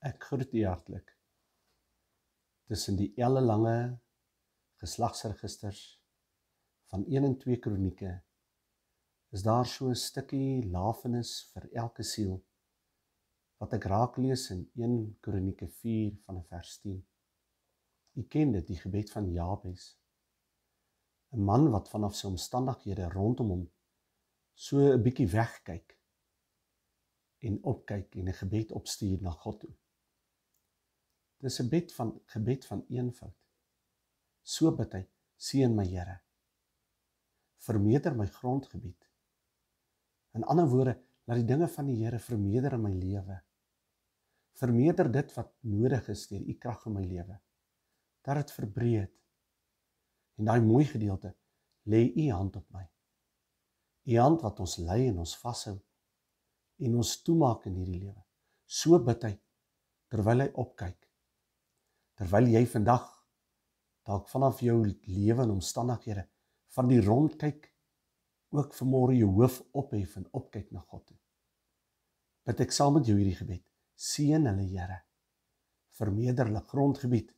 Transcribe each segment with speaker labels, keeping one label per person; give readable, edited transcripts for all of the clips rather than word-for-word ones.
Speaker 1: Ek groet u hartlik. Tussen die ellelange geslagsregisters van 1 en 2 kronieke is daar so 'n stukkie lafenis vir elke siel, wat ek raak lees in 1 Kronieke 4 van vers 10. U ken dit, die gebed van Jabes, 'n man wat vanaf sy omstandighede rondom hom so 'n bietjie wegkyk en opkyk en 'n gebed opstuur na God toe. Dis 'n gebed van eenvoud. So bid hy: seën my Here, vermeerder my grondgebied. In ander woorde, laat die dinge van die Here vermeerder in my lewe. Vermeerder dit wat nodig is deur u krag in my lewe. Dat dit verbreed. En daai mooi gedeelte, lê u hand op my. U hand wat ons lei en ons vashou en ons toemaak in hierdie lewe. So bid hy terwyl hy opkyk. Terwyl jy vandag dalk vanaf jou lewe en omstandighede van die rondkyk, ook vanmôre jou hoof ophef en opkyk na God toe. Bid ek saam met jou hierdie gebed: seën hulle Here, vermeerder hulle grondgebied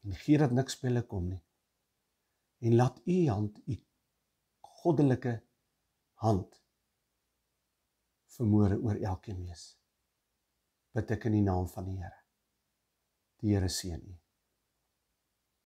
Speaker 1: en gee dat niks by hulle kom nie. En laat u hand, u goddelike hand, vermoere oor elkeen wees. Bid ek in die naam van die Here. Die Here seën u.